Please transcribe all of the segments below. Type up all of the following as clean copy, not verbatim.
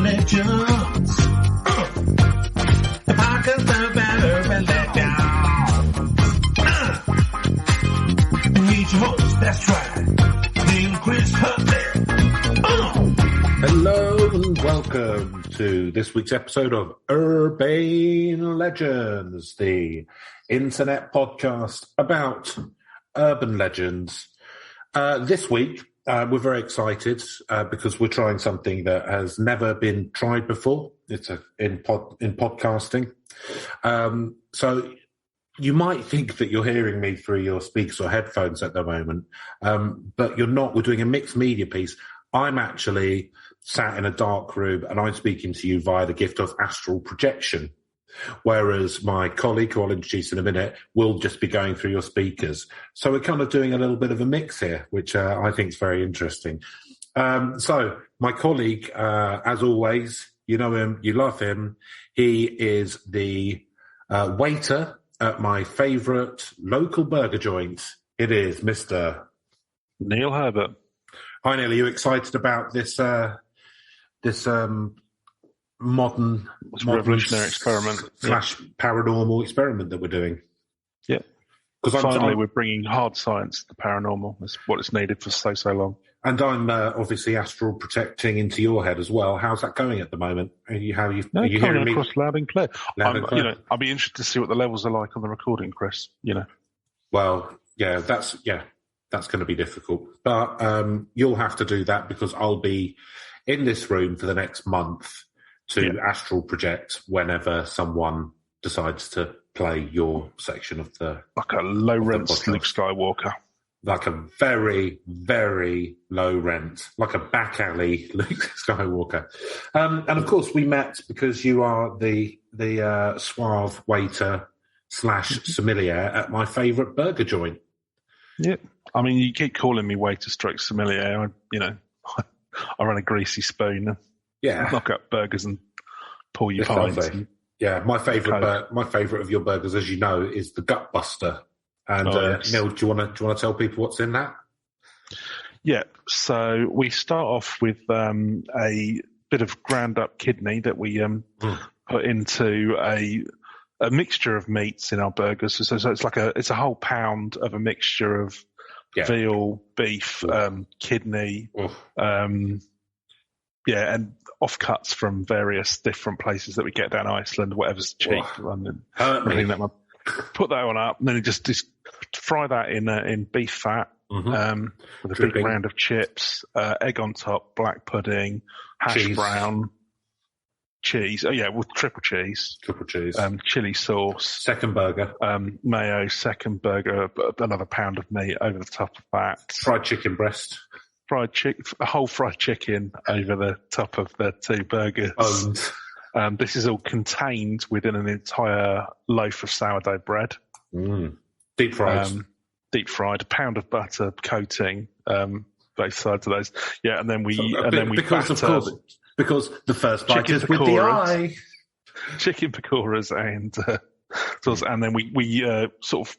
legends. The podcast about urban legends. Meet your host, that's right, Neil Chris Huntley. Hello and welcome to this week's episode of Urban Legends, the internet podcast about urban legends. This week, we're very excited because we're trying something that has never been tried before. It's in podcasting. So you might think that you're hearing me through your speakers or headphones at the moment, but you're not. We're doing a mixed media piece. I'm actually sat in a dark room and I'm speaking to you via the gift of astral projection, whereas my colleague, who I'll introduce in a minute, will just be going through your speakers. So we're kind of doing a little bit of a mix here, which I think is very interesting. So my colleague, as always, you know him, you love him. He is the waiter at my favourite local burger joint. It is Mr. Neil Herbert. Hi, Neil. Are you excited about this modern revolutionary experiment / paranormal experiment that we're doing? Yeah. Because finally we're bringing hard science to paranormal. That's what it's needed for so long. And I'm obviously astral protecting into your head as well. How's that going at the moment? Are you hearing me? Across loud and clear. Clear. I'll be interested to see what the levels are like on the recording, Chris. Well, yeah, that's going to be difficult. But you'll have to do that because I'll be in this room for the next month to astral project whenever someone decides to play your section of the... Like a low-rent Luke Skywalker. Like a very, very low rent, like a back alley Luke Skywalker. And of course we met because you are the suave waiter / sommelier at my favourite burger joint. Yeah. I mean, you keep calling me waiter / sommelier. I run a greasy spoon. Yeah. Knock up burgers and pull you pints. Yeah. My favourite of your burgers, as you know, is the Gut Buster. And yes. Neil, do you want to tell people what's in that? Yeah. So we start off with a bit of ground up kidney that we put into a mixture of meats in our burgers. So it's a whole pound of a mixture of veal, beef, kidney, and offcuts from various different places that we get down Iceland, whatever's cheap. Put that one up, and then just fry that in beef fat with a big round of chips, egg on top, black pudding, hash brown, cheese. Oh yeah, with triple cheese, chili sauce, second burger, mayo, second burger, another pound of meat over the top of that, fried chicken breast, a whole fried chicken over the top of the two burgers. This is all contained within an entire loaf of sourdough bread. Deep fried. A pound of butter coating, both sides of those. Yeah, and then we because the first bite is with the eye. Chicken pakoras and sauce, and then we sort of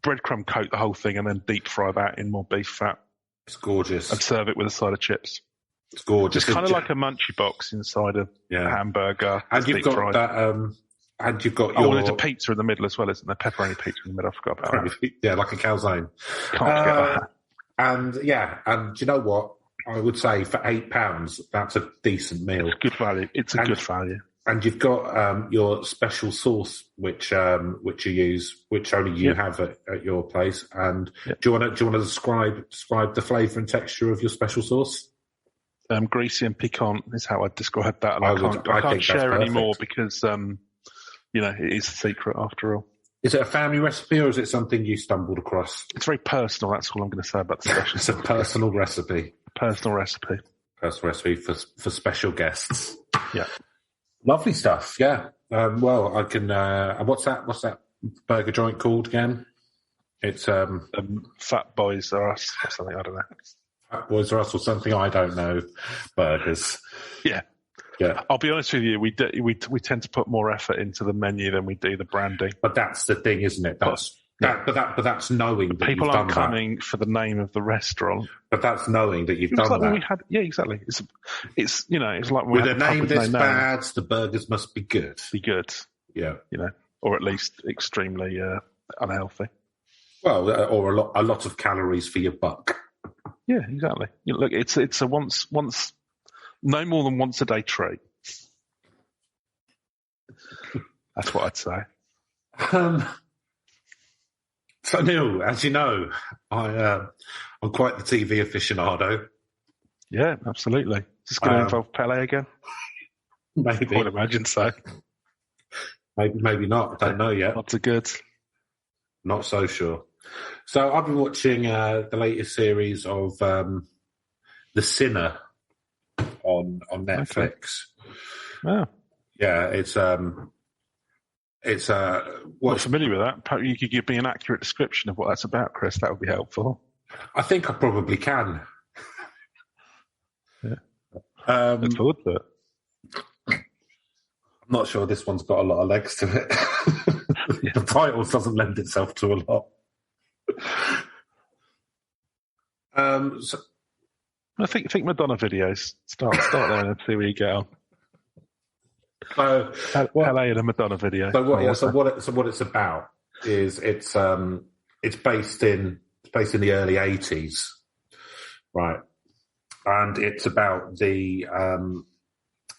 breadcrumb coat the whole thing and then deep fry that in more beef fat. It's gorgeous. And serve it with a side of chips. It's gorgeous. It's kind of like a munchie box inside a hamburger. And you've got fried. That. And you've got there's a pizza in the middle as well, isn't there? Pepperoni pizza in the middle. I forgot about that. Yeah, like a calzone. Can't forget that. And you know what? I would say for £8, that's a decent meal. It's good value. Good value. And you've got your special sauce, which you use, which only you have at your place. And do you want to describe the flavour and texture of your special sauce? Greasy and piquant is how I'd describe that. And I can't share any more because it is a secret after all. Is it a family recipe or is it something you stumbled across? It's very personal. That's all I'm going to say about the special. It's a personal recipe. Personal recipe for special guests. Yeah. Lovely stuff. Yeah. Well, I can. What's that burger joint called again? It's Fat Boys or Us or something. I don't know. Fat Boys or Us or something. I don't know. Burgers. Yeah. Yeah. I'll be honest with you. We tend to put more effort into the menu than we do the branding. But that's the thing, isn't it? But that's knowing that People you've aren't done coming for the name of the restaurant. But that's knowing that you've It's done like that. when we had, yeah, exactly. It's it's like when we With a had the pub name with this no name. bad, the burgers must be good. Be good, Yeah. or at least extremely unhealthy. Well, or a lot of calories for your buck. Yeah, exactly. Look, it's a once no more than once a day treat. That's what I'd say. So Neil, as you know, I'm quite the TV aficionado. Yeah, absolutely. Is this going to involve Pele again? Maybe. I would imagine so. Maybe not. I don't know yet. Lots of good. Not so sure. So I've been watching the latest series of The Sinner on Netflix. Okay. Oh. Yeah, it's Not familiar with that. Perhaps you could give me an accurate description of what that's about, Chris. That would be helpful. I think I probably can. Yeah. Look forward to it. I'm not sure this one's got a lot of legs to it. The title doesn't lend itself to a lot. So, I think Madonna videos. Start there and see where you get on. Pele and a Madonna video. So what it's about is it's based in the early 80s, right? And it's about the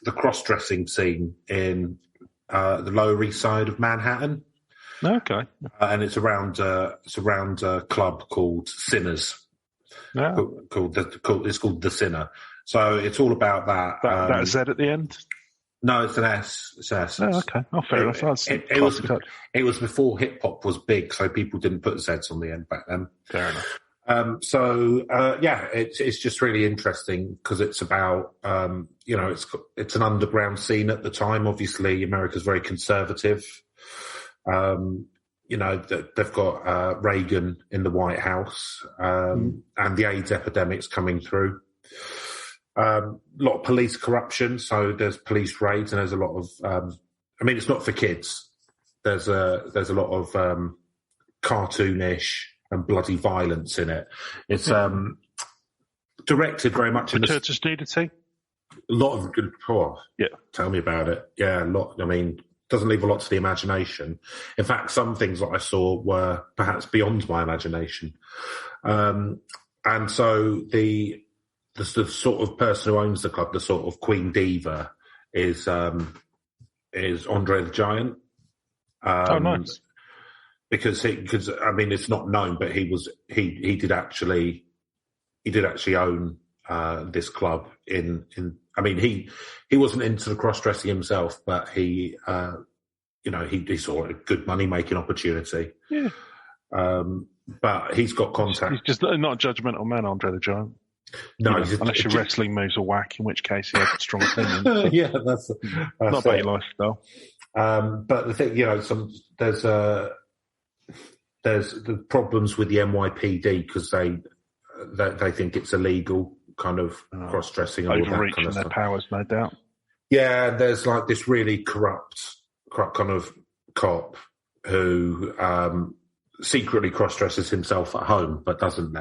cross-dressing scene in the Lower East Side of Manhattan. Okay. And it's around a club called Sinners. Yeah. It's called The Sinner. So it's all about that. That Z at the end? No, it's an S. It's an S. Oh, okay. Oh, fair enough. It was before hip hop was big, so people didn't put Zs on the end back then. Fair enough. It's just really interesting because it's about it's an underground scene at the time. Obviously, America's very conservative. They've got Reagan in the White House, and the AIDS epidemic's coming through. A lot of police corruption, so there's police raids, and there's a lot of. It's not for kids. There's a lot of cartoonish and bloody violence in it. It's directed very much in church's nudity. A lot of good. Yeah, tell me about it. Yeah, a lot. Doesn't leave a lot to the imagination. In fact, some things that I saw were perhaps beyond my imagination. And so the sort of person who owns the club, the sort of Queen Diva, is Andre the Giant. Oh, nice. Because it's not known, but he did actually own this club in. He wasn't into the cross dressing himself, but he saw a good money making opportunity. Yeah. But he's got contacts. He's just not a judgmental man, Andre the Giant. No, unless your wrestling moves are whack, in which case he has a strong opinion. Yeah, that's not about your lifestyle. But the thing, there's the problems with the NYPD because they think it's illegal, kind of cross-dressing and all that overreaching kind of their stuff. powers, no doubt. Yeah, there's like this really corrupt kind of cop who secretly cross-dresses himself at home, but doesn't.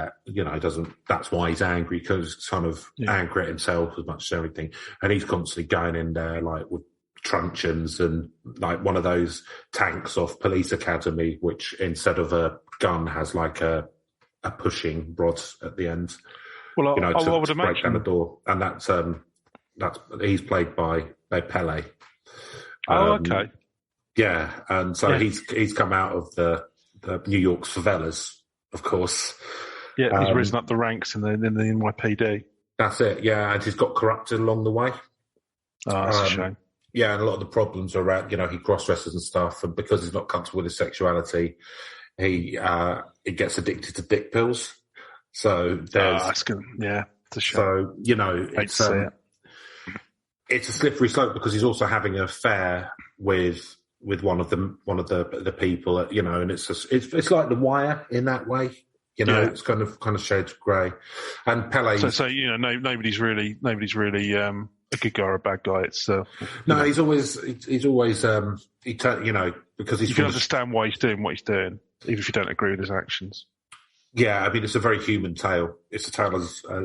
That's why he's angry, because he's kind of angry at himself as much as everything, and he's constantly going in there like with truncheons and like one of those tanks off Police Academy, which instead of a gun has like a pushing rod at the end. Well, I would to imagine break down the door, and that's he's played by Pele. Okay. Yeah, and so he's come out of the New York's favelas, of course. Yeah, he's risen up the ranks in the NYPD. That's it. Yeah, and he's got corrupted along the way. Oh, that's a shame. Yeah, and a lot of the problems are around, he cross-dresses and stuff, and because he's not comfortable with his sexuality, he gets addicted to dick pills. So there's... it's a shame. So, it's a slippery slope because he's also having an affair with one of the people, and it's like The Wire in that way. It's kind of shades of grey. And Pele. So nobody's really a good guy or a bad guy. It's no, he's always because he's. You can understand why he's doing what he's doing. even if you don't agree with his actions. Yeah, I mean, it's a very human tale. It's a tale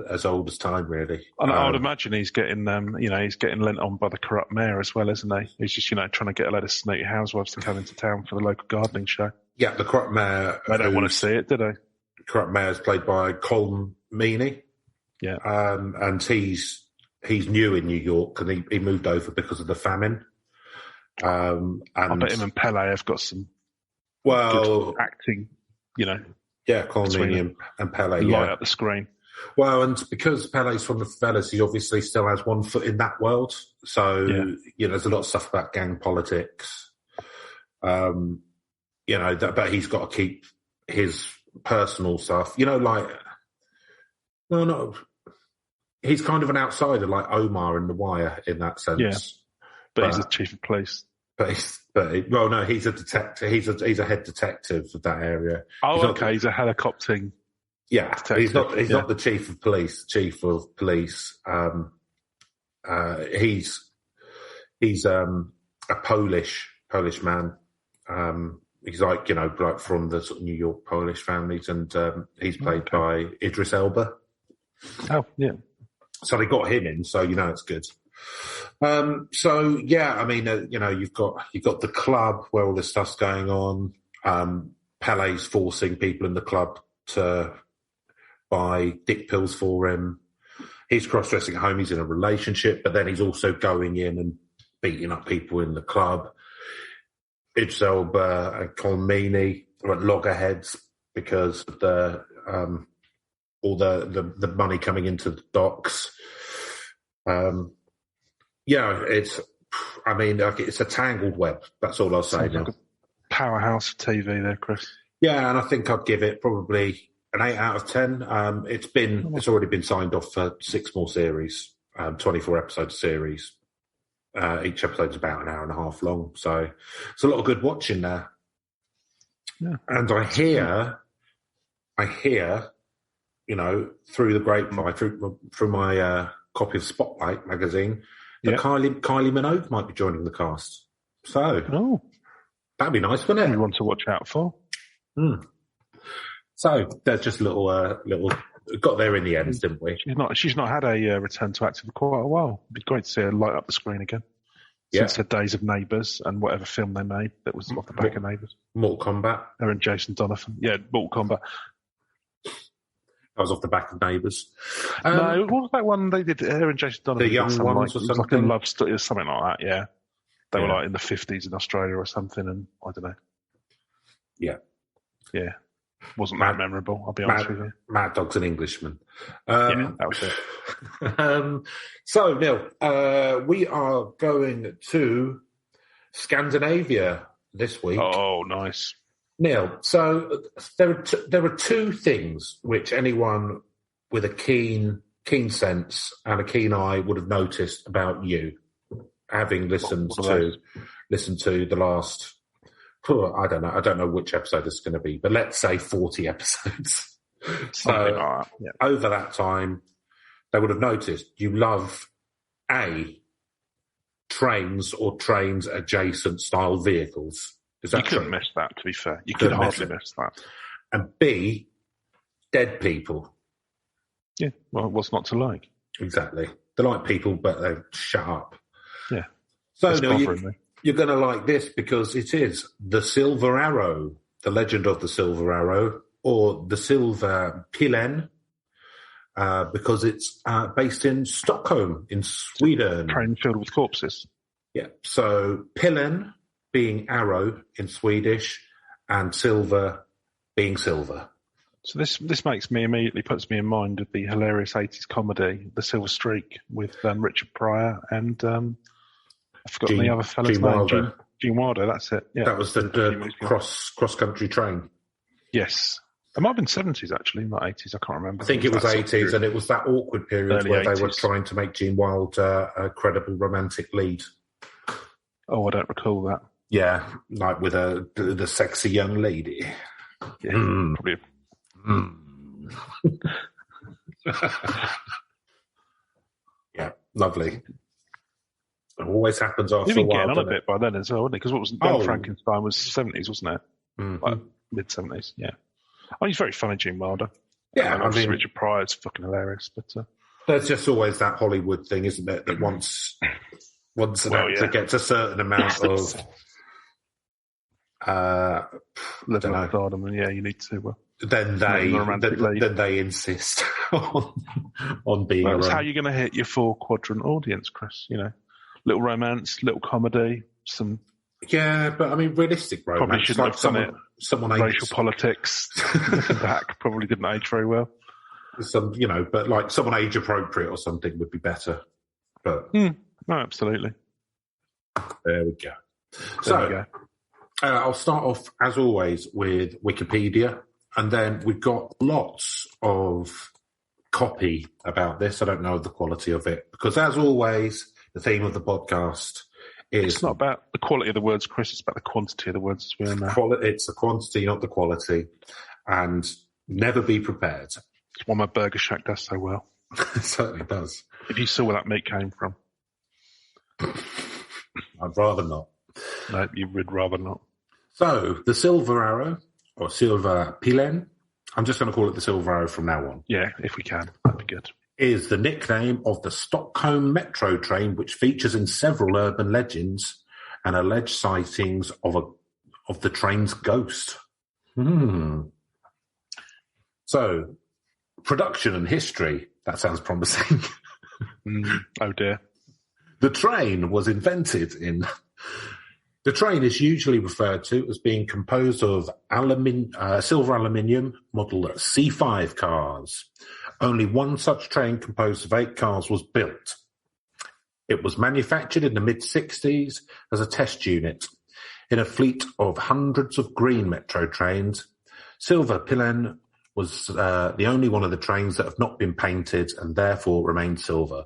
as old as time, really. And I would imagine he's getting, he's getting lent on by the corrupt mayor as well, isn't he? He's just, trying to get a load of snooty housewives to come into town for the local gardening show. Yeah, the corrupt mayor. They don't want to see it, do they? The corrupt mayor is played by Colm Meaney. Yeah. And he's new in New York, and he moved over because of the famine. And I bet him and Pele have got some good acting, Yeah, Colm Meaney and Pele. Light up the screen. Well, and because Pele's from the favelas, he obviously still has one foot in that world. So, there's a lot of stuff about gang politics. But he's got to keep his personal stuff. He's kind of an outsider, like Omar in The Wire, in that sense. Yeah, but he's the chief of police. He's a detective. He's a head detective of that area. Oh, he's a helicoptering. Yeah, detective. He's not the chief of police. Chief of police. He's a Polish man. He's like from the sort of New York Polish families, and he's played by Idris Elba. Oh, yeah. So they got him in, so it's good. You've got the club where all this stuff's going on. Pele's forcing people in the club to buy dick pills for him. He's cross-dressing at home. He's in a relationship, but then he's also going in and beating up people in the club. Idris Elba and Colm Meaney are at loggerheads because of all the money coming into the docks. It's a tangled web. That's all I'll say now. Like a powerhouse of TV there, Chris. Yeah, and I think I'd give it probably an 8 out of 10. It's already been signed off for 6 more series, 24 episode series. Each episode's about an hour and a half long, so it's a lot of good watching there. Yeah. And I hear, through the grapevine, through my copy of Spotlight magazine, that Kylie Minogue might be joining the cast. So, that'd be nice, wouldn't it? You want to watch out for. So there's just little got there in the end, didn't we? She's not had a return to acting for quite a while. It'd be great to see her light up the screen again. Since the days of Neighbours and whatever film they made that was off the back of Neighbours. Mortal Kombat. Her and Jason Donovan. Yeah, Mortal Kombat. That was off the back of Neighbours. No, what was that one they did? Her and Jason Donovan. The Young Ones or something? Like a love story or something like that, yeah. They were like in the 50s in Australia or something, and I don't know. Yeah. Yeah. Wasn't that memorable, I'll be honest with you. Mad Dog's an Englishman. Yeah, that was it. So, Neil, we are going to Scandinavia this week. Oh, nice. Neil, so there are 2 things which anyone with a keen sense and a keen eye would have noticed about you, having listened to the last... I don't know which episode this is going to be, but let's say 40 episodes. So over that time, they would have noticed you love trains or trains adjacent style vehicles. Is that true? You couldn't miss that, to be fair. You could hardly miss that. And B, dead people. Yeah, well, what's not to like? Exactly. They like people, but they shut up. Yeah. So, you're going to like this because it is the Silver Arrow, the legend of the Silver Arrow, or the Silver Pillen, because it's based in Stockholm, in Sweden. Train filled with corpses. Yeah. So Pillen being arrow in Swedish, and silver being silver. So this immediately puts me in mind of the hilarious 80s comedy, The Silver Streak, with Richard Pryor and I've forgotten the other fellow's name. Gene Wilder, that's it. Yeah. That was the cross-country train. Yes. It might have been 70s, actually, not 80s. I can't remember. I think it was 80s, and it was that awkward period where they were trying to make Gene Wilder a credible romantic lead. Oh, I don't recall that. Yeah, like with the sexy young lady. Yeah, probably. Yeah, lovely. It always happens after You've been a while. getting on a bit by then as well, wasn't it? Because what was Frankenstein was 70s, wasn't it? like mid-70s. Yeah, he's very funny, Gene Wilder. Yeah, and obviously Richard Pryor's fucking hilarious. But there's just always that Hollywood thing, isn't it? That once an actor gets a certain amount of level of stardom, and you need to. Then they insist on being. Well, that's how you're going to hit your 4-quadrant audience, Chris. Little romance, little comedy, some. Yeah, but I mean, realistic romance. Probably shouldn't have done it. Someone racial politics. Looking back, probably didn't age very well. But like someone age appropriate or something would be better. But no, absolutely. There we go. I'll start off as always with Wikipedia. And then we've got lots of copy about this. I don't know the quality of it because, as always, the theme of the podcast is... It's not about the quality of the words, Chris. It's about the quantity of the words as well. It's the quantity, not the quality. And never be prepared. It's one my Burger Shack does so well. It certainly does. If you saw where that meat came from. I'd rather not. No, you would rather not. So, the Silver Arrow... or Silver Pillen, I'm just going to call it the Silver Arrow from now on. Yeah, if we can, that'd be good. Is the nickname of the Stockholm metro train, which features in several urban legends and alleged sightings of the train's ghost. So, production and history. That sounds promising. Oh dear. The train was invented in... The train is usually referred to as being composed of silver aluminium model C5 cars. Only one such train composed of 8 cars was built. It was manufactured in the mid-60s as a test unit. In a fleet of hundreds of green metro trains, Silver Pillen was the only one of the trains that have not been painted and therefore remained silver.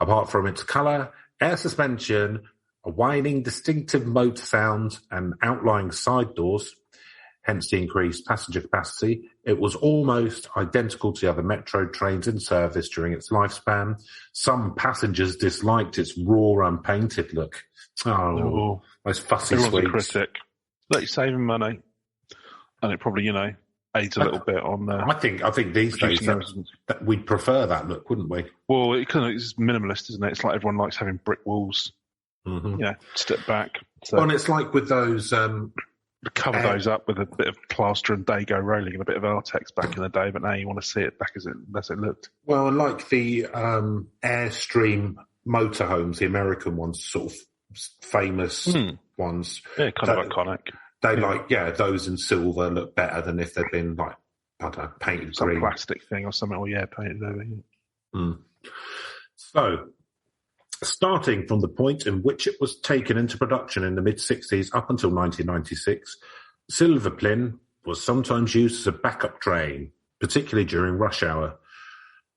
Apart from its colour, air suspension, a whining, distinctive motor sound and outlying side doors, hence the increased passenger capacity, it was almost identical to the other metro trains in service during its lifespan. Some passengers disliked its raw, unpainted look. Oh, those fussy sweets. Everyone's a critic. Look, you're saving money. And it probably, aids a little bit on... I think these days that we'd prefer that look, wouldn't we? Well, it's minimalist, isn't it? It's like everyone likes having brick walls. Step back. So. Well, and it's like with those... cover those up with a bit of plaster and Dago rolling and a bit of Artex back in the day, but now you want to see it back as it looked. Well, and like the Airstream motorhomes, the American ones, sort of famous ones. Yeah, kind of iconic. They those in silver look better than if they'd been like, I don't know, painted some green. Plastic thing or something, or painted over. So, starting from the point in which it was taken into production in the mid-60s up until 1996, Silver Pillen was sometimes used as a backup train, particularly during rush hour.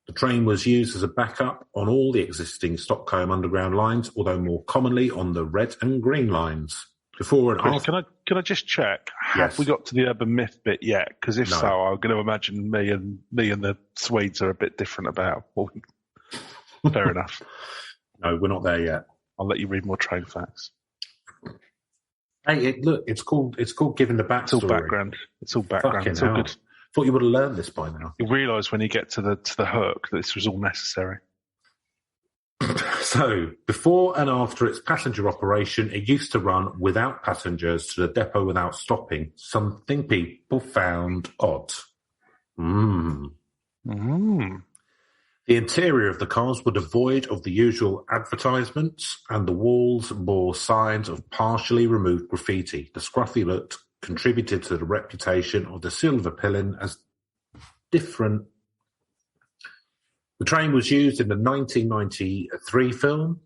The train was used as a backup on all the existing Stockholm Underground lines, although more commonly on the red and green lines. Before and after. Can I just check? Have we got to the urban myth bit yet? Because if so, I'm going to imagine me and the Swedes are a bit different about. Well, fair enough. No, we're not there yet. I'll let you read more train facts. Hey, look, it's called giving the backstory. It's all background. It's all background. It's all good. Thought you would have learned this by now. You realise when you get to the hook that this was all necessary. So, before and after its passenger operation, it used to run without passengers to the depot without stopping, something people found odd. The interior of the cars were devoid of the usual advertisements, and the walls bore signs of partially removed graffiti. The scruffy look contributed to the reputation of the Silver Pillen as different. The train was used in the 1993 film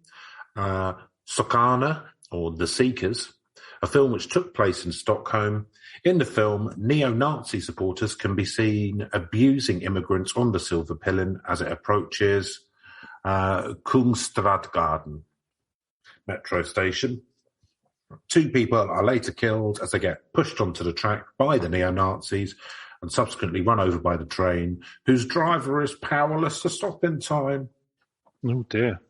Stockhom, or The Seekers, a film which took place in Stockholm. In the film, neo-Nazi supporters can be seen abusing immigrants on the Silver Pillen as it approaches Kungsträdgården metro station. 2 people are later killed as they get pushed onto the track by the neo-Nazis and subsequently run over by the train, whose driver is powerless to stop in time. Oh, dear.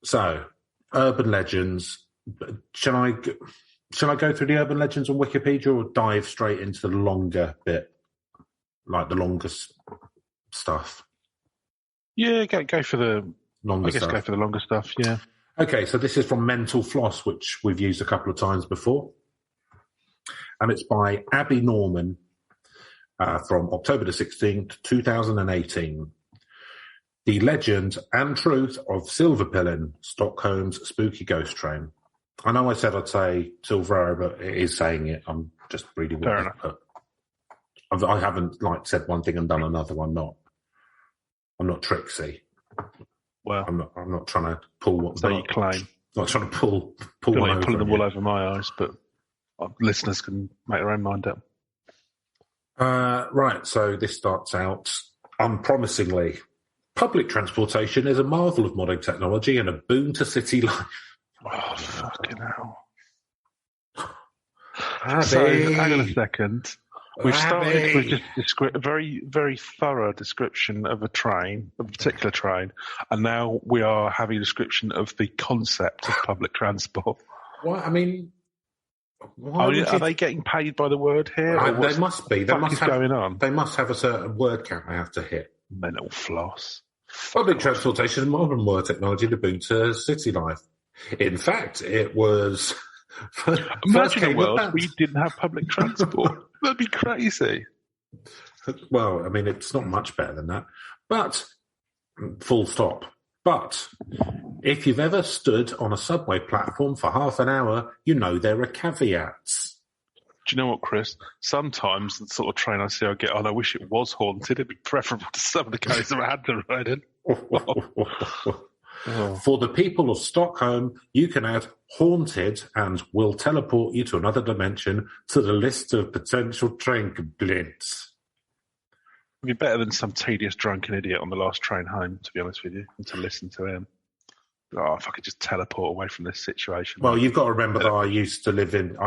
So, urban legends. Shall I go through the urban legends on Wikipedia or dive straight into the longer bit? Like the longest stuff? Yeah, go for the longer stuff. Go for the longer stuff, yeah. Okay, so this is from Mental Floss, which we've used a couple of times before. And it's by Abby Norman from October the 16th, 2018. The legend and truth of Silver Pillen, Stockholm's spooky ghost train. I know I said I'd say Silver Arrow, but it is saying it. I'm just reading what I put. I haven't said one thing and done another one. I'm not Trixie. Well, I'm not trying to pull what. So you claim? Not trying to pull one over. Pulling the wool over my eyes, but listeners can make their own mind up. Right. So this starts out unpromisingly. Public transportation is a marvel of modern technology and a boon to city life. Oh, fucking hell. Abby. So, hang on a second. We've started with just a very, very thorough description of a particular train, and now we are having a description of the concept of public transport. What? I mean, are they getting paid by the word here? They must be. Going on? They must have a certain word count they have to hit. Mental floss. Public transportation is modern word technology to boon to city life. In fact, it was... Imagine a world where you didn't have public transport. That'd be crazy. Well, I mean, it's not much better than that. But, full stop. But, if you've ever stood on a subway platform for half an hour, you know there are caveats. Do you know what, Chris? Sometimes the sort of train I see I get on, I wish it was haunted. It'd be preferable to some of the guys that I had to ride in. For the people of Stockholm, you can add haunted and will teleport you to another dimension to the list of potential train complaints. It'd be better than some tedious drunken idiot on the last train home, to be honest with you, and to listen to him. Oh, if I could just teleport away from this situation. Well, you've got to remember that I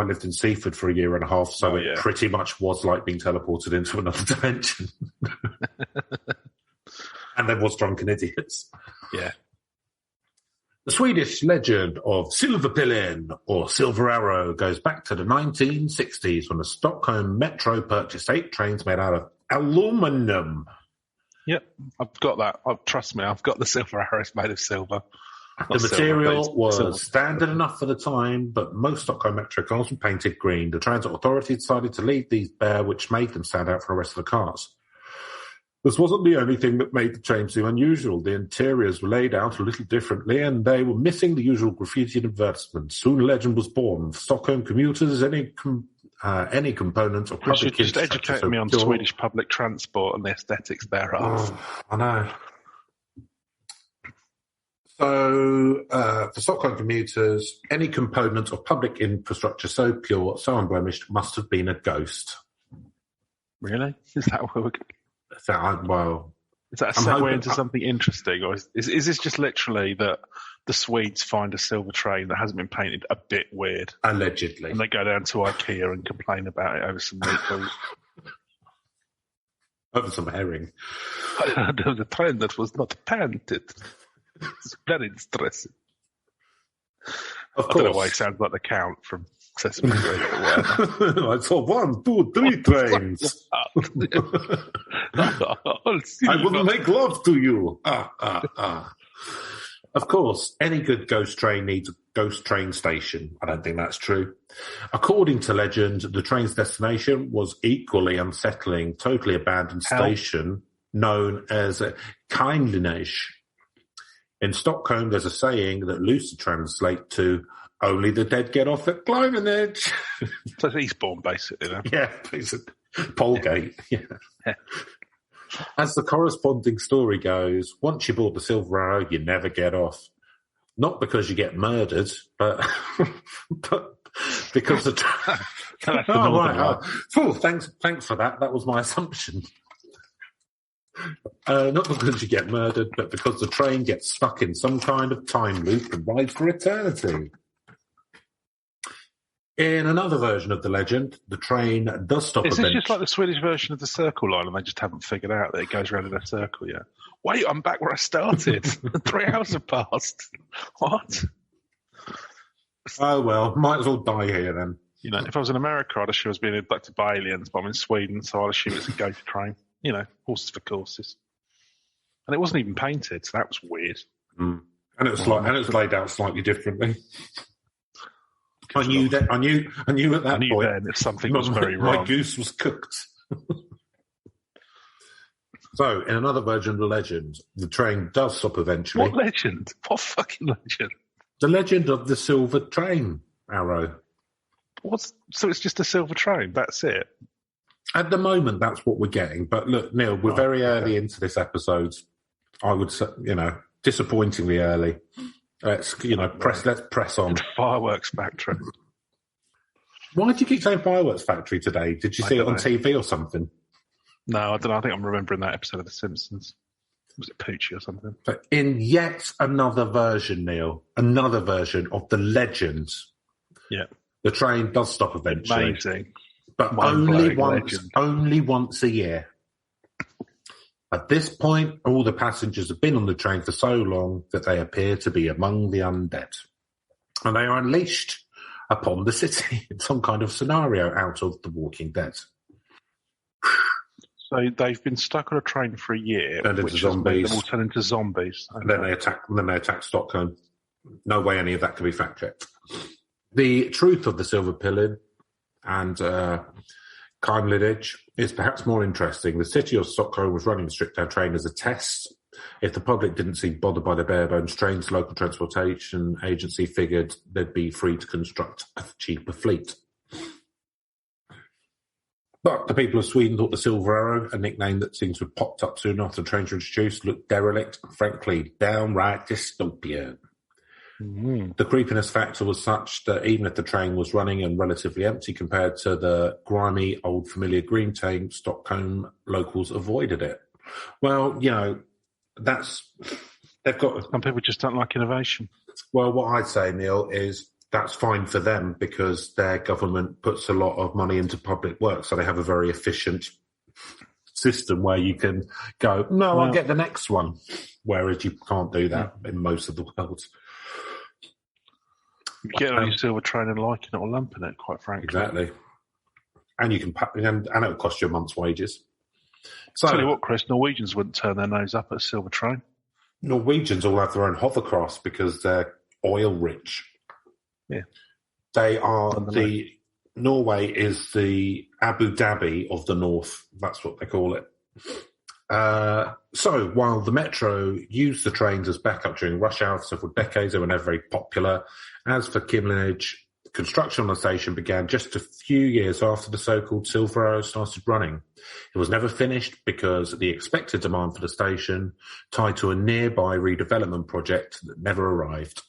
lived in Seaford for a year and a half, so it pretty much was like being teleported into another dimension. And there was drunken idiots. Yeah. The Swedish legend of Silver Pillen, or Silver Arrow, goes back to the 1960s when the Stockholm Metro purchased 8 trains made out of aluminum. Yep, I've got that. Trust me, I've got the Silver Arrows made of silver. The material was standard enough for the time, but most Stockholm Metro cars were painted green. The Transit Authority decided to leave these bare, which made them stand out from the rest of the cars. This wasn't the only thing that made the train seem unusual. The interiors were laid out a little differently, and they were missing the usual graffiti and advertisements. Soon a legend was born. For Stockholm commuters, any component of public just educated me on Swedish public transport and the aesthetics thereof. I know. So, for Stockholm commuters, any component of public infrastructure so pure, so unblemished, must have been a ghost. Really? Is that what we're... Is that a segue into something interesting, or is this just literally that the Swedes find a silver train that hasn't been painted a bit weird? Allegedly. And they go down to IKEA and complain about it over some meatballs. Over some herring. I heard of the train that was not painted. It's very interesting. Of course. I don't know why it sounds like the Count from Sesame Street. I saw 1, 2, 3 trains. I will make love to you. Of course, any good ghost train needs a ghost train station. I don't think that's true. According to legend, the train's destination was equally unsettling, totally abandoned station known as Kindlinage. In Stockholm, there's a saying that loosely translates to only the dead get off at Kindlinage. So it's Eastbourne, basically, then. Yeah, basically. Polegate, yeah. As the corresponding story goes, once you board the Silver Arrow, you never get off. Not because you get murdered, but because the... Thanks for that. That was my assumption. Not because you get murdered, but because the train gets stuck in some kind of time loop and rides for eternity. In another version of the legend, the train does stop. Is this just like the Swedish version of the Circle Line, and they just haven't figured out that it goes around in a circle yet? Wait, I'm back where I started. 3 hours have passed. What? Oh, well, might as well die here then. You know, if I was in America, I'd assume I was being abducted by aliens, but I'm in Sweden, so I'd assume it's a ghost train. You know, horses for courses. And it wasn't even painted, so that was weird. Mm. And it was laid out slightly differently. I knew at that point then if something was very wrong. My goose was cooked. So, in another version of the legend, the train does stop eventually. What legend? What fucking legend? The legend of the silver train, Arrow. So it's just a silver train, that's it? At the moment, that's what we're getting. But look, Neil, we're very early into this episode. I would say, disappointingly early. Let's press on. Fireworks factory. Why do you keep saying fireworks factory today? Did you see it on TV or something? No, I don't know. I think I'm remembering that episode of The Simpsons. Was it Poochie or something? But in yet another version, Neil, another version of the legend. Yeah. The train does stop eventually. Amazing. But only once a year. At this point, all the passengers have been on the train for so long that they appear to be among the undead. And they are unleashed upon the city in some kind of scenario out of The Walking Dead. So they've been stuck on a train for a year, which zombies. They will turn into zombies. Okay. And then they attack Stockholm. No way any of that can be fact checked. The truth of the Silver Pillen and Time lineage is perhaps more interesting. The city of Stockholm was running the stripped-down train as a test. If the public didn't seem bothered by the bare-bones trains, the local transportation agency figured they'd be free to construct a cheaper fleet. But the people of Sweden thought the Silver Arrow, a nickname that seems to have popped up soon after the trains were introduced, looked derelict, frankly, downright dystopian. Mm-hmm. The creepiness factor was such that even if the train was running and relatively empty compared to the grimy, old, familiar green train, Stockholm locals avoided it. Well, they've got... Some people just don't like innovation. Well, what I'd say, Neil, is that's fine for them because their government puts a lot of money into public work, so they have a very efficient system where you can go, I'll get the next one, whereas you can't do that in most of the world. You get on your silver train and liking it or lumping it, quite frankly. Exactly. And you can, and it'll cost you a month's wages. So, tell you what, Chris, Norwegians wouldn't turn their nose up at a silver train. Norwegians all have their own hovercrafts because they're oil rich. Yeah. They are Norway is the Abu Dhabi of the North. That's what they call it. So while the Metro used the trains as backup during rush hour for several decades, they were never very popular. As for Kimlinage, construction on the station began just a few years after the so-called Silver Arrow started running. It was never finished because the expected demand for the station tied to a nearby redevelopment project that never arrived.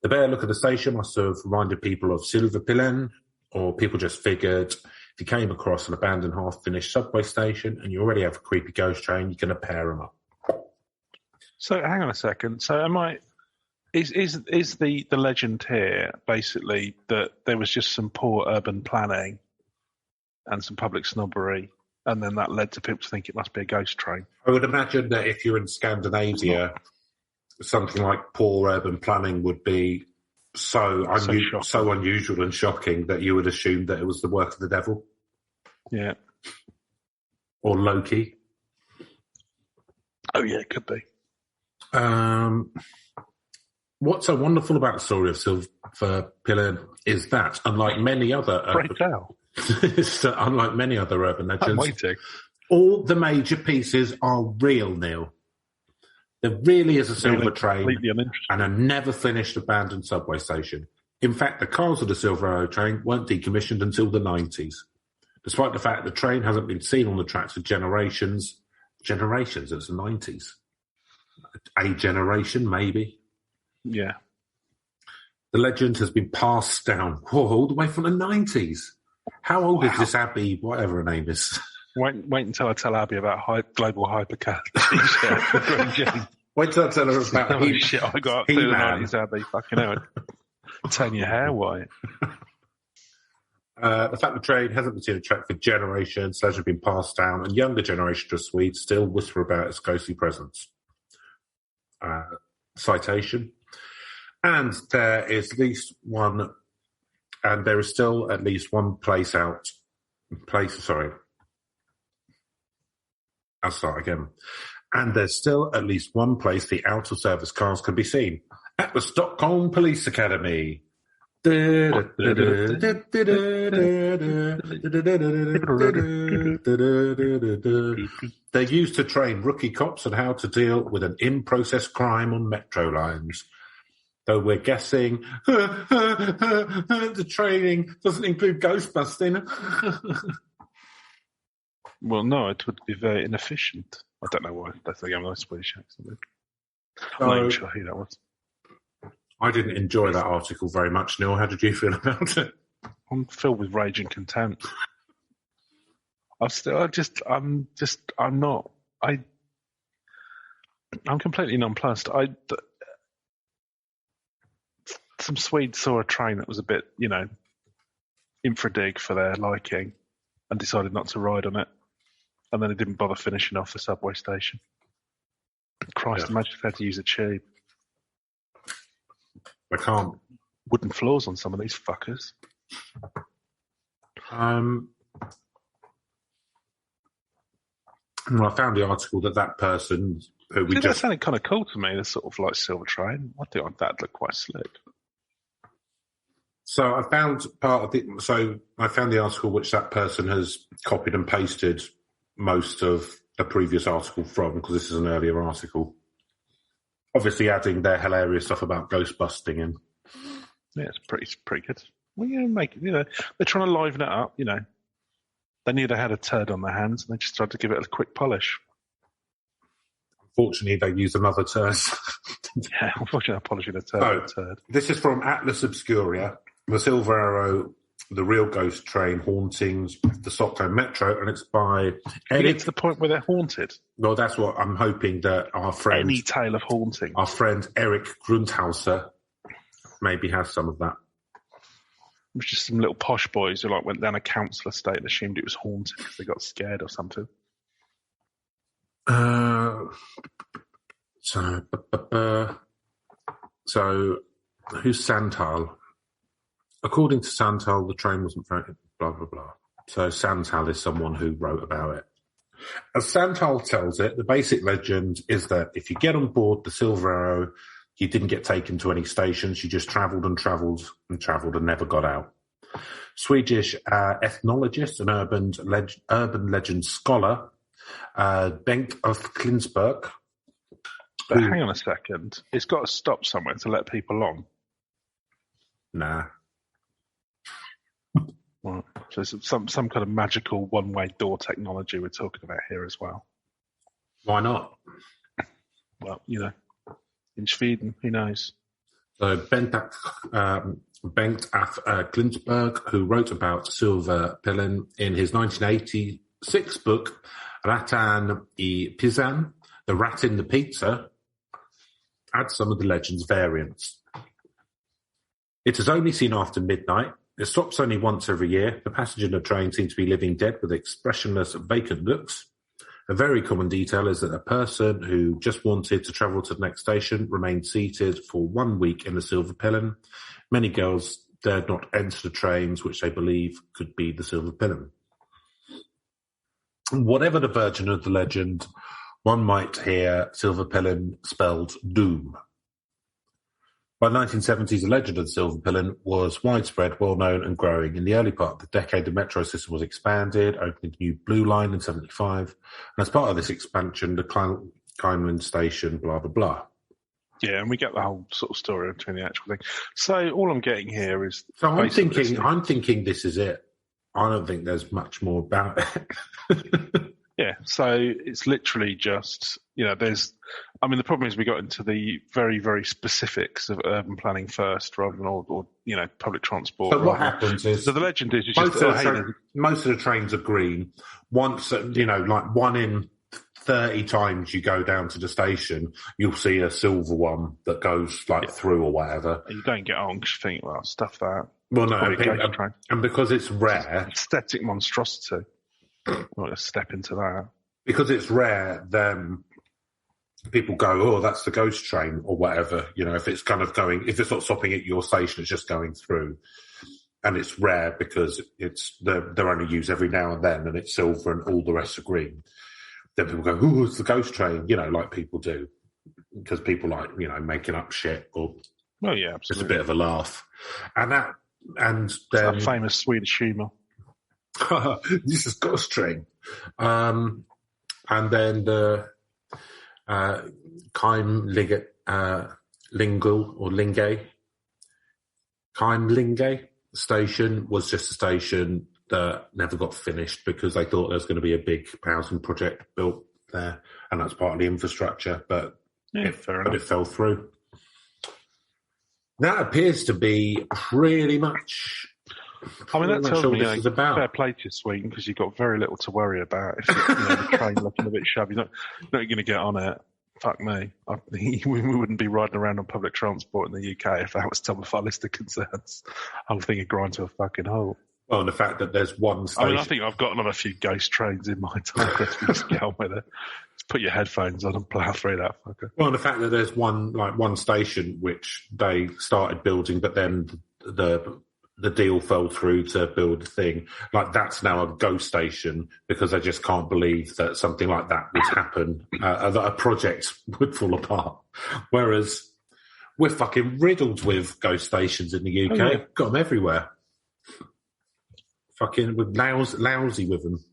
The bare look of the station must have reminded people of Silver Pillen, or people just figured if you came across an abandoned half-finished subway station and you already have a creepy ghost train, you're going to pair them up. So hang on a second. So is the legend here basically that there was just some poor urban planning and some public snobbery, and then that led to people to think it must be a ghost train? I would imagine that if you're in Scandinavia, something like poor urban planning would be so unusual and shocking that you would assume that it was the work of the devil. Yeah. Or Loki. Oh, yeah, it could be. What's so wonderful about the story of Silver Pillen is that, unlike many other unlike many other urban legends, all the major pieces are real, Neil. There really is a silver train and a never finished abandoned subway station. In fact, the cars of the Silver Arrow train weren't decommissioned until the 90s. Despite the fact the train hasn't been seen on the tracks for generations, it's the 90s. A generation, maybe. Yeah. The legend has been passed down all the way from the 90s. How old is this Abby, whatever her name is? Wait until I tell Abby about global hypercat. Wait till I tell her about shit I got up to the 90s, Abby. Fucking hell. Turn your hair white. The fact the train hasn't been seen on track for generations, legend has been passed down, and younger generations of Swedes still whisper about its ghostly presence. Citation. And there is at least one, and there is still at least one I'll start again. And there's still at least one place the out-of-service cars can be seen, at the Stockhom Police Academy. They're used to train rookie cops on how to deal with an in-process crime on metro lines. Though we're guessing the training doesn't include ghost busting. Well, no, it would be very inefficient. I don't know why. That's a nice Swedish accent. I'm not even sure who that was. I didn't enjoy that article very much, Neil. How did you feel about it? I'm filled with rage and contempt. I'm completely nonplussed. Some Swedes saw a train that was a bit, infradig for their liking and decided not to ride on it. And then they didn't bother finishing off the subway station. Christ, imagine if they had to use a tube. I can't. Wooden floors on some of these fuckers. Well, I found the article that person who we that sounded kind of cool to me. The sort of like silver train. I think that looked quite slick. So I found the article which that person has copied and pasted most of a previous article from, because this is an earlier article. Obviously, adding their hilarious stuff about ghost busting in. Yeah, it's pretty good. Well, they're trying to liven it up. They knew they had a turd on their hands, and they just tried to give it a quick polish. Unfortunately, they used another turd. Yeah, unfortunately, I'm polishing a turd. This is from Atlas Obscuria, the Silver Arrow, the real ghost train hauntings the Stockholm Metro, and it's by Eric. Get to the point where they're haunted. Well, that's what I'm hoping that our friend, any tale of haunting, our friend Eric Grundhauser, maybe has some of that. It was just some little posh boys who went down a council estate and assumed it was haunted because they got scared or something. So who's Santal? According to Santal, the train wasn't very blah, blah, blah. So Santal is someone who wrote about it. As Santal tells it, the basic legend is that if you get on board the Silver Arrow, you didn't get taken to any stations. You just travelled and travelled and travelled and never got out. Swedish ethnologist and urban legend scholar Bengt of Klinsberg. But hang on a second. It's got to stop somewhere to let people on. Nah. Well, so it's some kind of magical one-way door technology we're talking about here as well. Why not? Well, in Sweden, who knows? So Bengt af Klinsberg, who wrote about Silver Pillen in his 1986 book, Ratan I Pisan, The Rat in the Pizza, adds some of the legend's variants. It is only seen after midnight. It stops only once every year. The passenger in the train seems to be living dead with expressionless, vacant looks. A very common detail is that a person who just wanted to travel to the next station remained seated for 1 week in the Silver Pillen. Many girls dared not enter the trains, which they believe could be the Silver Pillen. Whatever the version of the legend, one might hear Silver Pillen spelled doom. By the 1970s, the legend of the Silver Pillen was widespread, well-known and growing. In the early part of the decade, the metro system was expanded, opening the new Blue Line in 75. And as part of this expansion, the Kleinman station, blah, blah, blah. Yeah, and we get the whole sort of story between the actual thing. So all I'm getting here is... So I'm thinking this is it. I don't think there's much more about it. Yeah, so it's literally just, the problem is we got into the very, very specifics of urban planning first rather than or public transport. So what happens is... So the legend is... most of the trains are green. Once, like 1 in 30 times you go down to the station, you'll see a silver one that goes through or whatever. You don't get on because you think, well, stuff that. Well, no, and because it's rare... It's aesthetic monstrosity. Not to step into that. Because it's rare, then people go, "Oh, that's the ghost train," or whatever. You know, if it's kind of going, if it's not stopping at your station, it's just going through, and it's rare because they're only used every now and then, and it's silver, and all the rest are green. Then people go, "Oh, it's the ghost train," you know, like people do, because people like, you know, making up shit, or yeah, it's a bit of a laugh, and then that famous Swedish humour. This is ghost train, and then the Keimlinge station was just a station that never got finished because they thought there was going to be a big housing project built there, and that's part of the infrastructure, but it fell through. That appears to be pretty much. I mean, that tells me fair play to you, Sweden, because you've got very little to worry about. If the train looking a bit shabby, you're not going to get on it. Fuck me. We wouldn't be riding around on public transport in the UK if that was top of our list of concerns. I would think it'd grind to a fucking halt. Well, and the fact that there's one station. I mean, I think I've got another few ghost trains in my time. Just get on with it. Just put your headphones on and plough through that fucker. Well, and the fact that there's one station which they started building, but then the deal fell through to build a thing. Like, that's now a ghost station because they just can't believe that something like that would happen, that a project would fall apart. Whereas we're fucking riddled with ghost stations in the UK. Oh, yeah. Got them everywhere. Fucking lousy with them.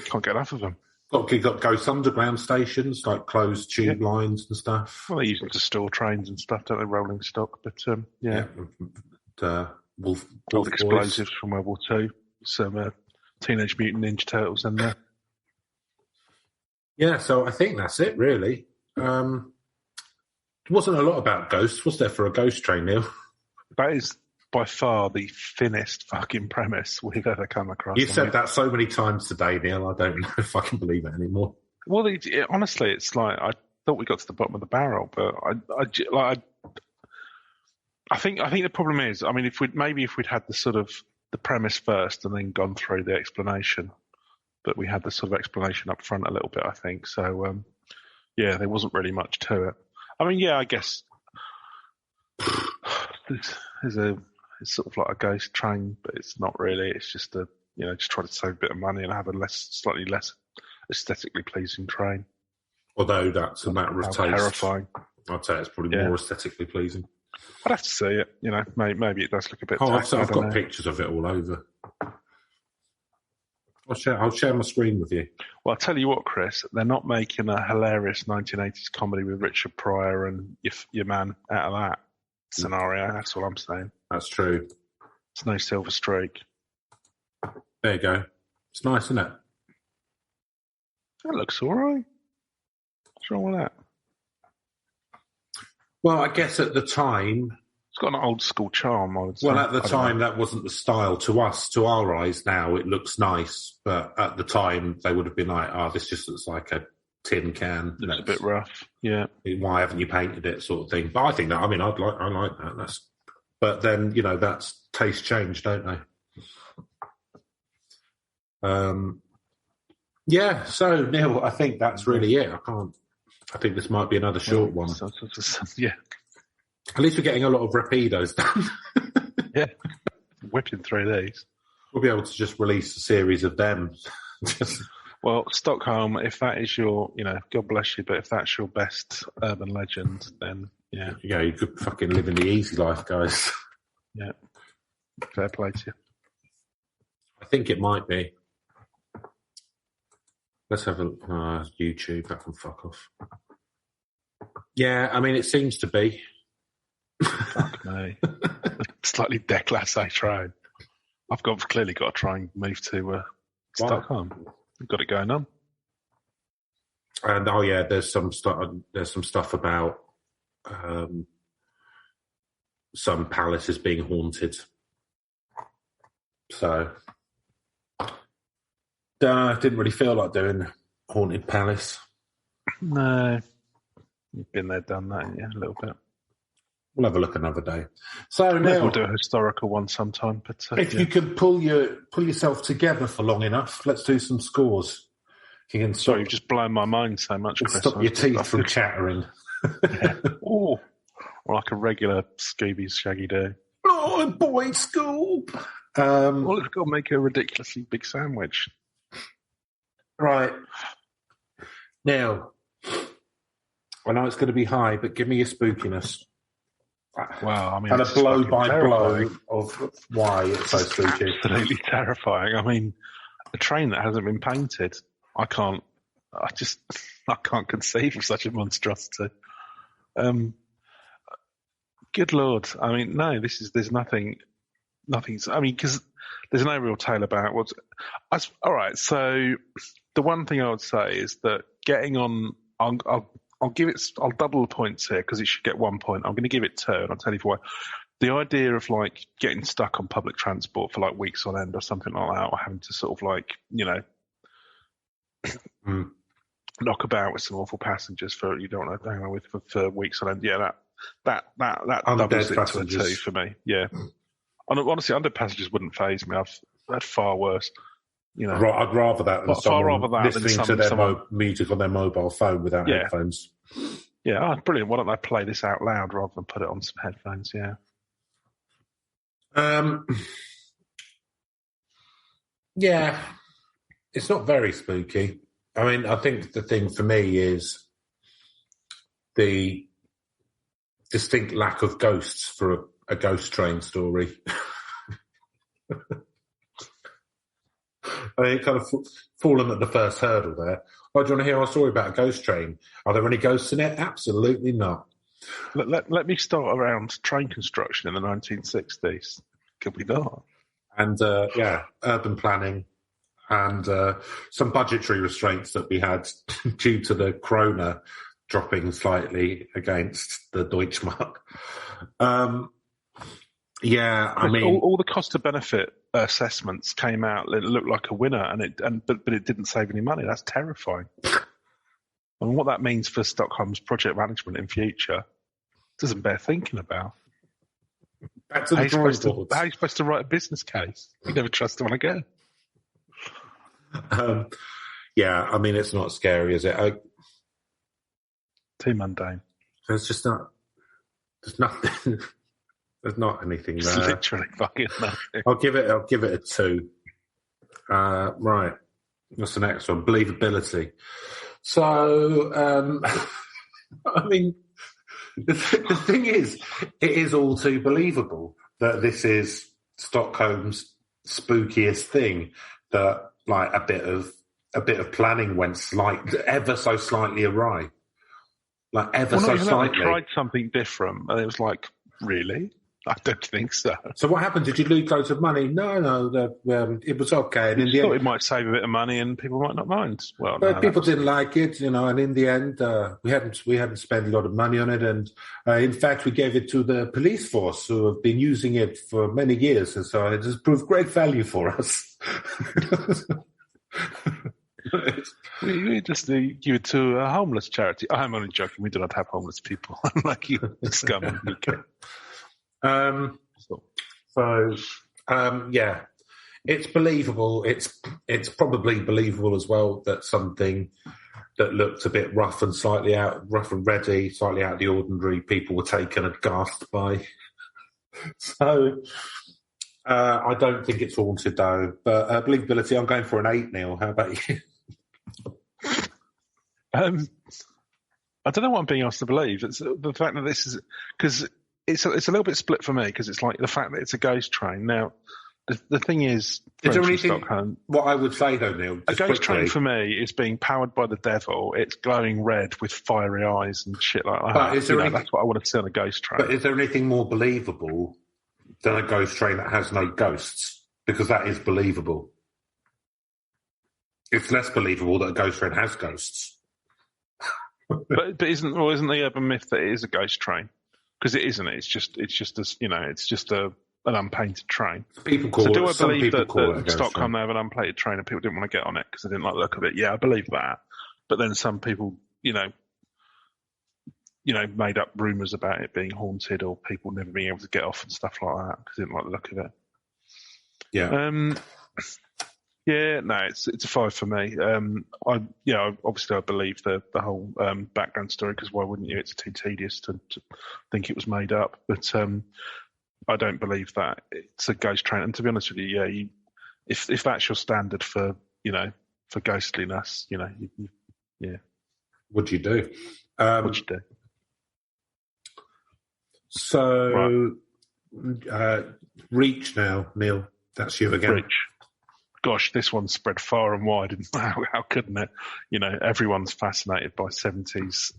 Can't get enough of them. Got ghost underground stations, like closed tube lines and stuff. Well, they use them to store trains and stuff, don't they? Rolling stock, but yeah. Wolf explosives from World War II. Some Teenage Mutant Ninja Turtles in there. Yeah, so I think that's it, really. There wasn't a lot about ghosts, was there, for a ghost train, Neil? That is by far the thinnest fucking premise we've ever come across. You've said that so many times today, Neil. I don't know if I can believe it anymore. Well, honestly, it's like I thought we got to the bottom of the barrel, but I think the problem is, I mean, if we'd had the sort of the premise first and then gone through the explanation, but we had the sort of explanation up front a little bit, I think. So, yeah, there wasn't really much to it. I mean, yeah, I guess it's sort of like a ghost train, but it's not really. It's just just try to save a bit of money and have a slightly less aesthetically pleasing train. Although that's a matter of taste. Terrifying. I'd say it's probably more aesthetically pleasing. I'd have to see it. Maybe it does look a bit. I've got pictures of it all over. I'll share my screen with you. Well, I'll tell you what, Chris. They're not making a hilarious 1980s comedy with Richard Pryor and your man out of that scenario. That's all I'm saying. That's true. It's no Silver Streak. There you go. It's nice, isn't it? That looks all right. What's wrong with that? Well, I guess at the time... It's got an old school charm, I would say. Well, at the time, that wasn't the style. To us, to our eyes now, it looks nice. But at the time, they would have been like, this just looks like a tin can. It's a bit rough, yeah. Why haven't you painted it, sort of thing. But I think that, I like that. But then, that's taste change, don't they? Yeah, so, Neil, I think that's really it. I think this might be another short one. Yeah. At least we're getting a lot of rapidos done. Yeah. Whipping through these. We'll be able to just release a series of them. Well, Stockhom, if that is your, God bless you, but if that's your best urban legend, then, yeah. Yeah, you could fucking live in the easy life, guys. Yeah. Fair play to you. I think it might be. Let's have a YouTube. That can fuck off. Yeah, I mean, it seems to be. Fuck me. Slightly déclassé train. I've clearly got to try and move to Stockholm. We've got it going on. And there's some stuff about some palaces being haunted. So, didn't really feel like doing Haunted Palace. No. You've been there, done that, yeah, a little bit. We'll have a look another day. So now we'll do a historical one sometime. But if you can pull yourself together for long enough, let's do some scores. You can Sorry, you've just blown my mind so much, Chris. stop your teeth from chattering. Yeah. Ooh, like a regular Scooby's Shaggy Doo. Oh, boy, Scoob! Well, it's got to make a ridiculously big sandwich. Right. Now, I know it's going to be high, but give me your spookiness. Wow, I mean, And a it's blow fucking by terrifying. blow of why it's so spooky. Absolutely terrifying. I mean, a train that hasn't been painted. I can't conceive of such a monstrosity. Good Lord. I mean, no, there's nothing, I mean, because there's no real tale about all right. So the one thing I would say is that getting on, I'll double the points here because it should get 1 point. I'm going to give it 2, and I'll tell you why. The idea of like getting stuck on public transport for like weeks on end or something like that, or having to sort of like, knock about with some awful passengers for you don't want to hang on with for weeks on end. Yeah, that doubles it to a 2 for me. Yeah, and honestly, undead passengers wouldn't faze me. I've had far worse. I'd rather that than listening to their music on their mobile phone without headphones. Yeah, brilliant. Why don't they play this out loud rather than put it on some headphones? Yeah. Yeah, it's not very spooky. I mean, I think the thing for me is the distinct lack of ghosts for a ghost train story. I mean, kind of fallen at the first hurdle there. Oh, do you want to hear our story about a ghost train? Are there any ghosts in it? Absolutely not. Let me start around train construction in the 1960s. Could we not? And, urban planning and some budgetary restraints that we had due to the krona dropping slightly against the Deutschmark. I mean... All the cost-to-benefit assessments came out. It looked like a winner, but it didn't save any money. That's terrifying. And what that means for Stockhom's project management in future doesn't bear thinking about. Back to the drawing board. How are you supposed to write a business case? You never trust them again. I mean, it's not scary, is it? Too mundane. There's just not... There's nothing... There's not anything there. It's literally fucking nothing. I'll give it a 2. Right. What's the next one? Believability. So, I mean, the thing is, it is all too believable that this is Stockholm's spookiest thing. That like a bit of planning went ever so slightly awry. Like ever so slightly. They tried something different, and it was like, really? I don't think so. So what happened? Did you lose loads of money? No, it was okay. And in the end, it might save a bit of money, and people might not mind. Well, people didn't like it, and in the end, we hadn't spent a lot of money on it, and in fact, we gave it to the police force, who have been using it for many years, and so it has proved great value for us. We just give it to a homeless charity. I'm only joking. We do not have homeless people, unlike you, scum in the UK. It's believable. It's probably believable as well that something that looked a bit rough and ready, slightly out of the ordinary, people were taken aghast by. So I don't think it's haunted though. But believability, I'm going for an 8, Neil. How about you? I don't know what I'm being asked to believe. It's the fact that this is because. It's a little bit split for me because it's like the fact that it's a ghost train. Now, the thing is there anything? Stockholm, what I would say though, Neil, a ghost train for me is being powered by the devil. It's glowing red with fiery eyes and shit like that. But that's what I want to see on a ghost train. But is there anything more believable than a ghost train that has no ghosts? Because that is believable. It's less believable that a ghost train has ghosts. but isn't the urban myth that it is a ghost train? Because it isn't. It's just an unpainted train. People call do I believe that Stockholm they have an unpainted train and people didn't want to get on it because they didn't like the look of it? Yeah, I believe that. But then some people, made up rumours about it being haunted or people never being able to get off and stuff like that because they didn't like the look of it. Yeah. Yeah, no, it's a 5 for me. Obviously I believe the whole background story, because why wouldn't you? It's too tedious to think it was made up. But I don't believe that it's a ghost train. And to be honest with you, yeah, if that's your standard for for ghostliness, yeah. What'd you do? What'd you do? So, Reach now, Neil. That's you again. Reach. Gosh, this one spread far and wide, and how couldn't it? Everyone's fascinated by 70s,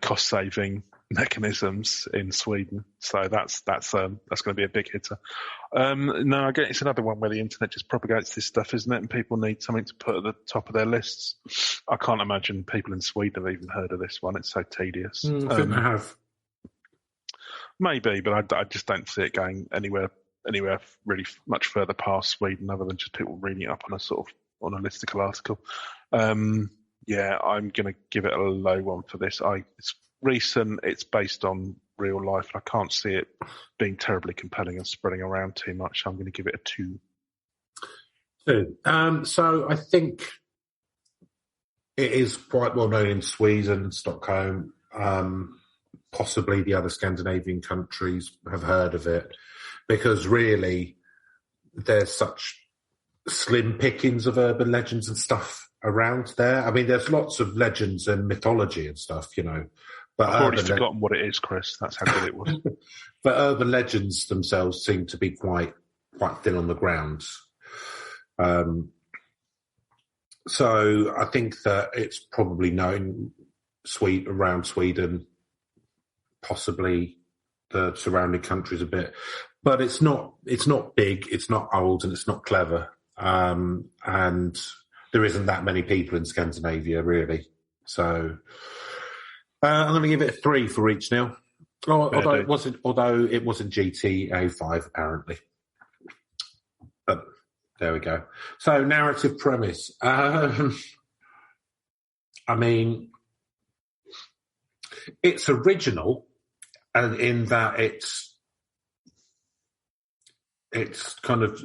cost-saving mechanisms in Sweden. So that's going to be a big hitter. No, I guess it's another one where the internet just propagates this stuff, isn't it? And people need something to put at the top of their lists. I can't imagine people in Sweden have even heard of this one. It's so tedious. I think they have. Maybe, but I just don't see it going anywhere really much further past Sweden, other than just people reading it up on a sort of on a listicle article. Yeah, I'm going to give it a low one for this. It's recent. It's based on real life. I can't see it being terribly compelling and spreading around too much. I'm going to give it a 2. 2. So I think it is quite well known in Sweden, Stockholm. Possibly the other Scandinavian countries have heard of it, because really there's such slim pickings of urban legends and stuff around there. I mean, there's lots of legends and mythology and stuff, but I've already forgotten what it is, Chris. That's how good it was. But urban legends themselves seem to be quite thin on the ground. So I think that it's probably known around Sweden, possibly the surrounding countries a bit, but it's not big, it's not old, and it's not clever. And there isn't that many people in Scandinavia, really. So I'm going to give it a 3 for each now. Although it wasn't GTA 5 apparently. But there we go. So narrative premise. I mean, it's original, and in that it's kind of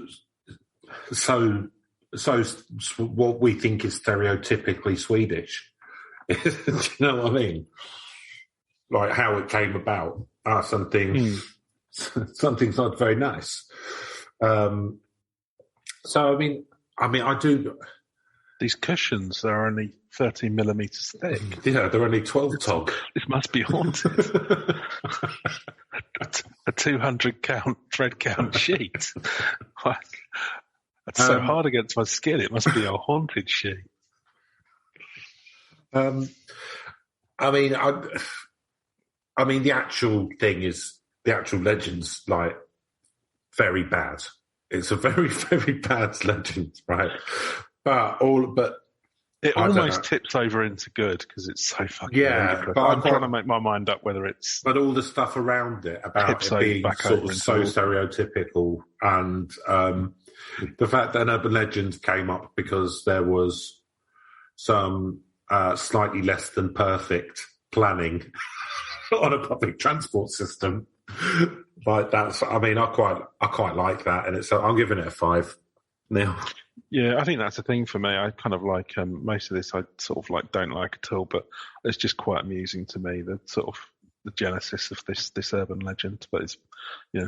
so what we think is stereotypically Swedish. Do you know what I mean? Like how it came about. Something's not very nice. So I mean, I do. These cushions are only 13 millimeters thick. Yeah, they're only 12 tall. This must be haunted. A 200 count thread count sheet. That's so hard against my skin. It must be a haunted sheet. I mean, the actual thing is, the actual legend's like very bad. It's a very, very bad legend, right? But it almost tips over into good because it's so fucking ludicrous. But I'm trying to make my mind up whether it's. But all the stuff around it about it being sort of so stereotypical, and the fact that an urban legend came up because there was some slightly less than perfect planning on a public transport system, like that's. I mean, I quite like that, and so I'm giving it a 5 now. Yeah, I think that's the thing for me. I kind of like most of this. I sort of like don't like at all, but it's just quite amusing to me, the sort of the genesis of this urban legend. But it's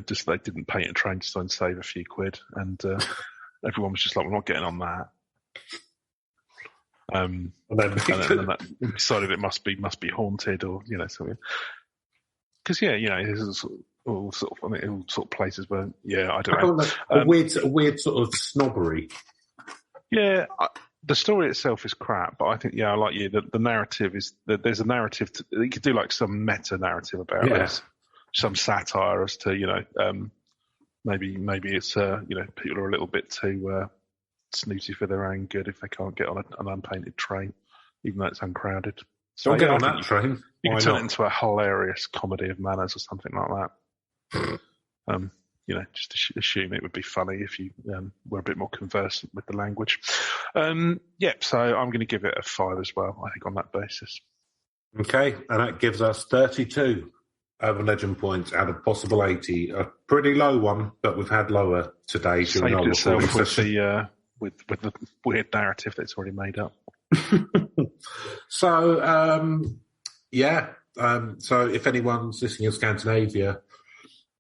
just they didn't paint a train just to save a few quid, and everyone was just like, "We're not getting on that." And then that decided it must be haunted, or something. Because this is all sort of places where I don't know. A weird sort of snobbery. Yeah, the story itself is crap, but I think I like you. The narrative is that there's a narrative. You could do like some meta narrative about this, some satire as to maybe it's people are a little bit too snooty for their own good if they can't get on an unpainted train, even though it's uncrowded. So Don't get on that train. You can turn it into a hilarious comedy of manners or something like that. Just assume it would be funny if you were a bit more conversant with the language. So I'm going to give it a 5 as well, I think, on that basis. Okay, and that gives us 32. urban legend points out of possible 80. A pretty low one, but we've had lower today. Saved itself with the weird narrative that's already made up. So, so if anyone's listening in Scandinavia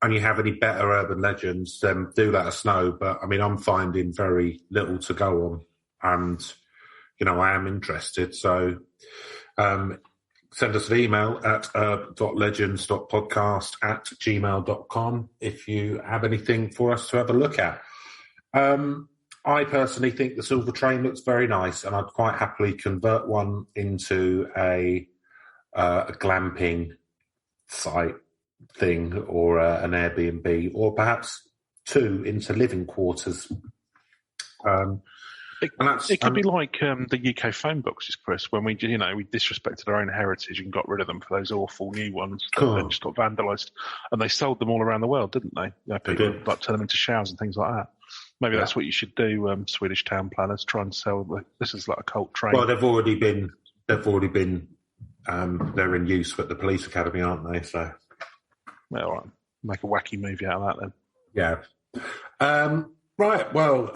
and you have any better urban legends, then do let us know. But, I mean, I'm finding very little to go on. And, I am interested. So send us an email at urb.legends.podcast@gmail.com if you have anything for us to have a look at. I personally think the Silver Train looks very nice, and I'd quite happily convert one into a glamping site thing, or an Airbnb, or perhaps 2 into living quarters. It could be like the UK phone boxes, Chris, when we disrespected our own heritage and got rid of them for those awful new ones that then just got vandalised, and they sold them all around the world, didn't they? People like turn them into showers and things like that. Maybe that's what you should do, Swedish town planners. Try and sell. This is like a cult train. Well, they've already been. They're in use at the police academy, aren't they? So, all right, make a wacky movie out of that then. Yeah. Right. Well.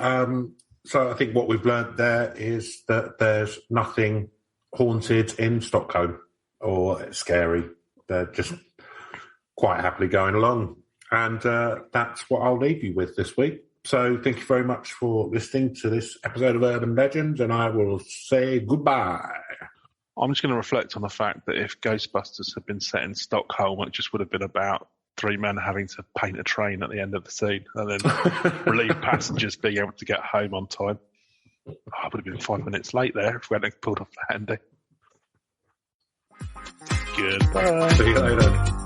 So I think what we've learned there is that there's nothing haunted in Stockholm or scary. They're just quite happily going along. And that's what I'll leave you with this week. So thank you very much for listening to this episode of Urban Legends, and I will say goodbye. I'm just going to reflect on the fact that if Ghostbusters had been set in Stockholm, it just would have been about 3 men having to paint a train at the end of the scene and then relieve passengers being able to get home on time. I would have been 5 minutes late there if we hadn't pulled off the ending. Goodbye. See you later.